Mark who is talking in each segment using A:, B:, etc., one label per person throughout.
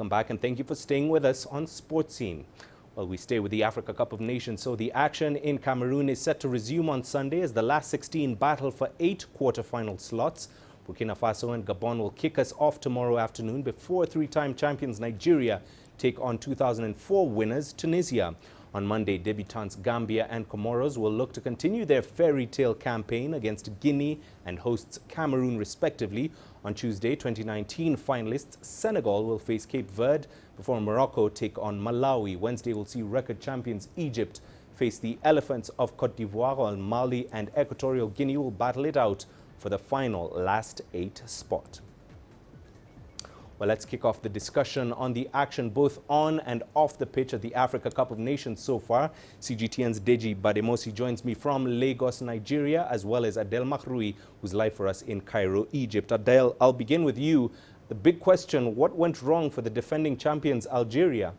A: Welcome back and thank you for staying with us on Sports Scene. Well, we stay with the Africa Cup of Nations. So the action in Cameroon is set to resume on Sunday as the last 16 battle for 8 quarter-final slots. Burkina Faso and Gabon will kick us off tomorrow afternoon before three-time champions Nigeria take on 2004 winners Tunisia. On Monday, debutants Gambia and Comoros will look to continue their fairy tale campaign against Guinea and hosts Cameroon respectively. On Tuesday, 2019 finalists Senegal will face Cape Verde before Morocco take on Malawi. Wednesday will see record champions Egypt face the Elephants of Cote d'Ivoire, while Mali and Equatorial Guinea will battle it out for the final last 8 spot. Well, let's kick off the discussion on the action both on and off the pitch at the Africa Cup of Nations so far. CGTN's Deji Bademosi joins me from Lagos, Nigeria, as well as Adel Makhroui, who's live for us in Cairo, Egypt. Adel, I'll begin with you. The big question, what went wrong for the defending champions Algeria?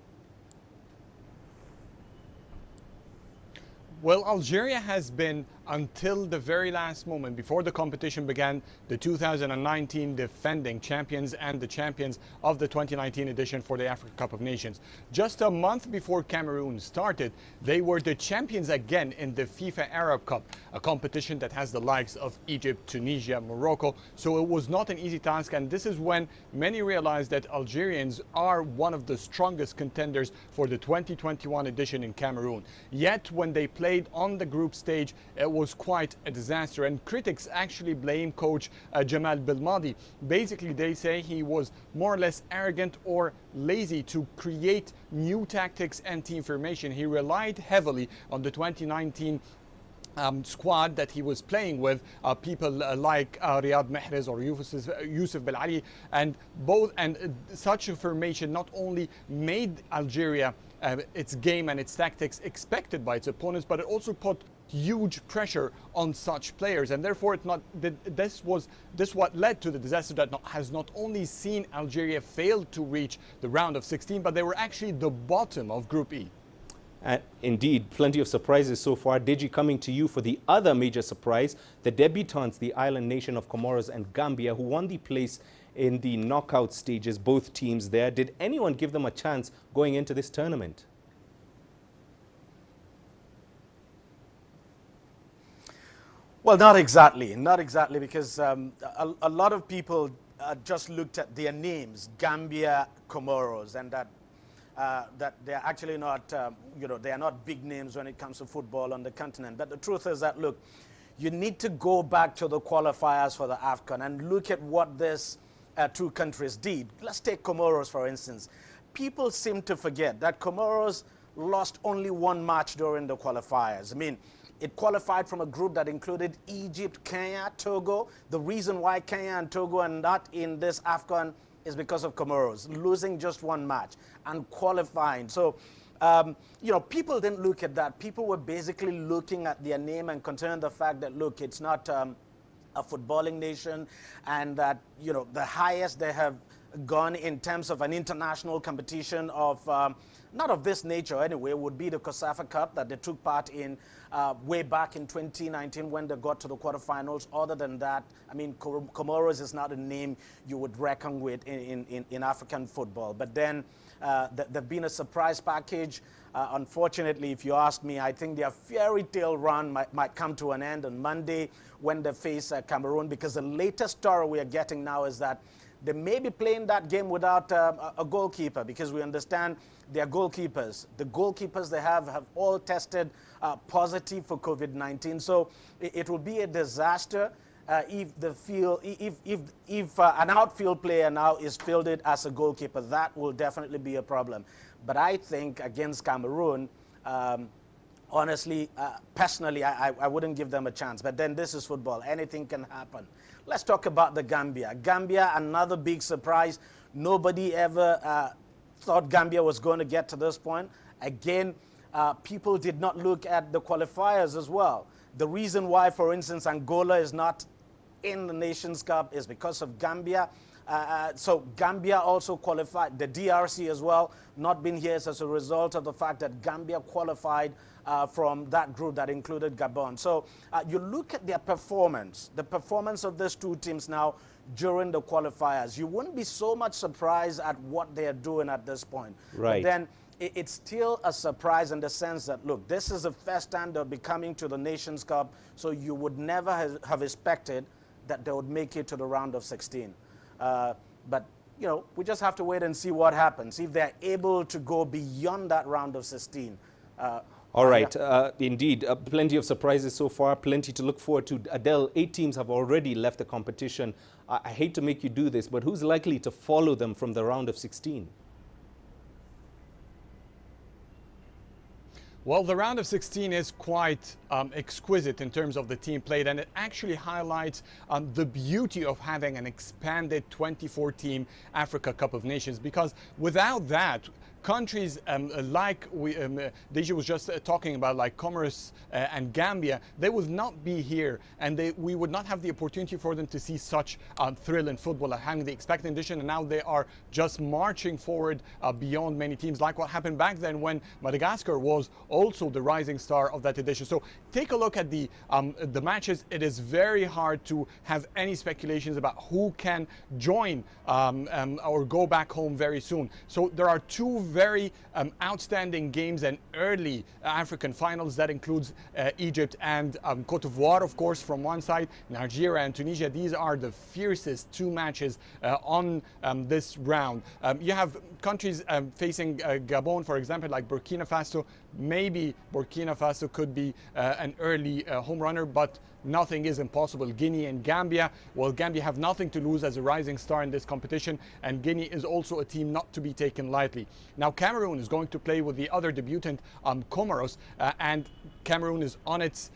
B: Well, Algeria has been, until the very last moment, before the competition began, the 2019 defending champions and the champions of the 2019 edition for the Africa Cup of Nations. Just a month before Cameroon started, they were the champions again in the FIFA Arab Cup, a competition that has the likes of Egypt, Tunisia, Morocco. So it was not an easy task, and this is when many realized that Algerians are one of the strongest contenders for the 2021 edition in Cameroon. Yet when they played on the group stage, it was quite a disaster, and critics actually blame coach Jamal Belmadi. Basically, they say he was more or less arrogant or lazy to create new tactics and team formation. He relied heavily on the 2019 squad that he was playing with, people like Riyad Mahrez or Youssef Belali, and such a formation not only made Algeria its game and its tactics expected by its opponents, but it also put huge pressure on such players, and therefore this what led to the disaster that has not only seen Algeria fail to reach the round of 16, but they were actually the bottom of Group E.
A: Indeed, plenty of surprises so far. Deji, coming to you for the other major surprise, the debutants, the island nation of Comoros and Gambia, who won the place in the knockout stages, both teams there. Did anyone give them a chance going into this tournament?
C: Well, not exactly, because a lot of people just looked at their names, Gambia, Comoros, and that they're actually not, they are not big names when it comes to football on the continent. But the truth is that, look, you need to go back to the qualifiers for the AFCON and look at what this two countries did. Let's take Comoros, for instance. People seem to forget that Comoros lost only one match during the qualifiers. I mean, it qualified from a group that included Egypt, Kenya, Togo. The reason why Kenya and Togo are not in this AFCON is because of Comoros losing just one match and qualifying. So, people didn't look at that. People were basically looking at their name and considering the fact that, look, it's not a footballing nation, and that, the highest they have gone in terms of an international competition of, not of this nature anyway, would be the COSAFA Cup that they took part in way back in 2019 when they got to the quarterfinals. Other than that, I mean, Comoros is not a name you would reckon with in African football. But then there've been a surprise package. Unfortunately, if you ask me, I think their fairy tale run might come to an end on Monday when they face Cameroon, because the latest story we are getting now is that they may be playing that game without a goalkeeper, because we understand their goalkeepers. The goalkeepers they have all tested positive for COVID-19. So it will be a disaster if an outfield player now is fielded as a goalkeeper. That will definitely be a problem. But I think against Cameroon, honestly, personally, I wouldn't give them a chance. But then this is football. Anything can happen. Let's talk about the Gambia. Gambia, another big surprise. Nobody ever thought Gambia was going to get to this point. Again, people did not look at the qualifiers as well. The reason why, for instance, Angola is not in the Nations Cup is because of Gambia. So Gambia also qualified, the DRC as well, not been here as a result of the fact that Gambia qualified from that group that included Gabon. So you look at their performance, the performance of these two teams now during the qualifiers, you wouldn't be so much surprised at what they're doing at this point.
A: Right.
C: But then it's still a surprise in the sense that, look, this is the first time they'll be coming to the Nations Cup, so you would never have expected that they would make it to the round of 16. But, you know, we just have to wait and see what happens. If they're able to go beyond that round of 16.
A: All right, indeed, plenty of surprises so far, plenty to look forward to. Adele, 8 teams have already left the competition. I hate to make you do this, but who's likely to follow them from the round of 16?
B: Well, the round of 16 is quite exquisite in terms of the team played, and it actually highlights the beauty of having an expanded 24-team Africa Cup of Nations, because without that, countries like Deji was just talking about, like Comoros and Gambia, they would not be here, and we would not have the opportunity for them to see such thrill in football, like having the expected edition, and now they are just marching forward beyond many teams, like what happened back then when Madagascar was also the rising star of that edition. So take a look at the matches. It is very hard to have any speculations about who can join or go back home very soon. So there are two very outstanding games and early African finals. That includes Egypt and Cote d'Ivoire, of course, from one side, Algeria and Tunisia. These are the fiercest 2 matches on this round. You have countries facing Gabon, for example, like Burkina Faso. Maybe Burkina Faso could be an early home runner, but nothing is impossible. Guinea and Gambia, well, Gambia have nothing to lose as a rising star in this competition, and Guinea is also a team not to be taken lightly. Now, Cameroon is going to play with the other debutant, Comoros, and Cameroon is on its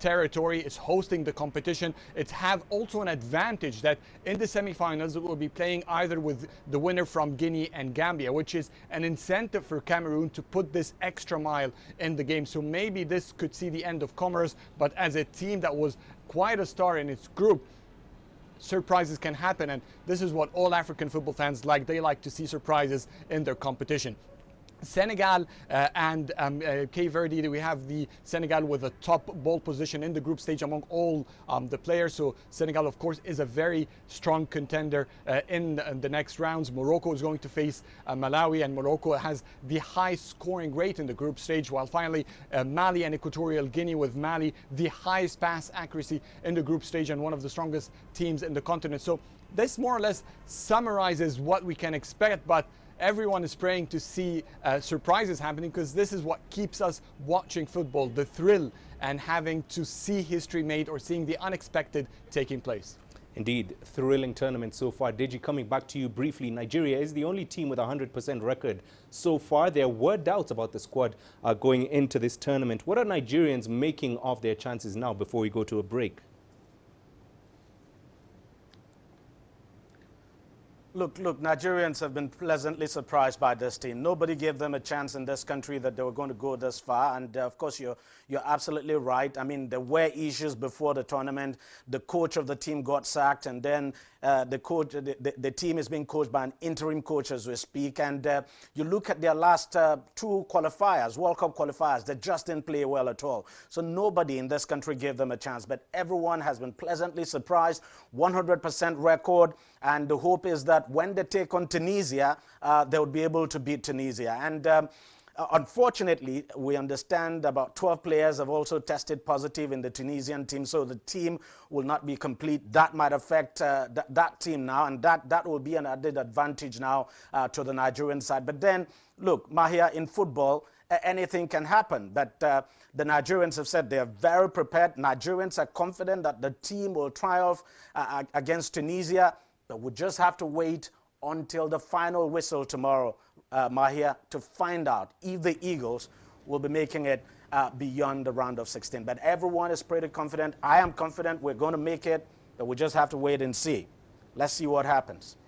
B: territory, is hosting the competition. It have also an advantage that in the semifinals it will be playing either with the winner from Guinea and Gambia, which is an incentive for Cameroon to put this extra mile in the game. So maybe this could see the end of Comoros, but as a team that was quite a star in its group, surprises can happen, and this is what all African football fans like. They like to see surprises in their competition. Senegal and Cape Verde, we have the Senegal with a top ball position in the group stage among all the players. So Senegal, of course, is a very strong contender in the next rounds. Morocco is going to face Malawi, and Morocco has the high scoring rate in the group stage, while finally Mali and Equatorial Guinea, with Mali the highest pass accuracy in the group stage and one of the strongest teams in the continent. So this more or less summarizes what we can expect, but everyone is praying to see surprises happening, because this is what keeps us watching football, the thrill and having to see history made or seeing the unexpected taking place.
A: Indeed, thrilling tournament so far. Deji, coming back to you briefly, Nigeria is the only team with a 100% record so far. There were doubts about the squad going into this tournament. What are Nigerians making of their chances now before we go to a break?
C: Look, Nigerians have been pleasantly surprised by this team. Nobody gave them a chance in this country that they were going to go this far. And of course, you're absolutely right. I mean, there were issues before the tournament. The coach of the team got sacked, and then the team is being coached by an interim coach as we speak. And you look at their last 2 qualifiers, World Cup qualifiers, they just didn't play well at all. So nobody in this country gave them a chance. But everyone has been pleasantly surprised. 100% record. And the hope is that when they take on Tunisia, they would be able to beat Tunisia. And unfortunately, we understand about 12 players have also tested positive in the Tunisian team, so the team will not be complete. That might affect that team now, and that will be an added advantage now to the Nigerian side. But then, look, Mahia, in football, anything can happen. But the Nigerians have said they are very prepared. Nigerians are confident that the team will triumph against Tunisia. But we just have to wait until the final whistle tomorrow, Mahia, to find out if the Eagles will be making it beyond the round of 16. But everyone is pretty confident. I am confident we're going to make it, but we just have to wait and see. Let's see what happens.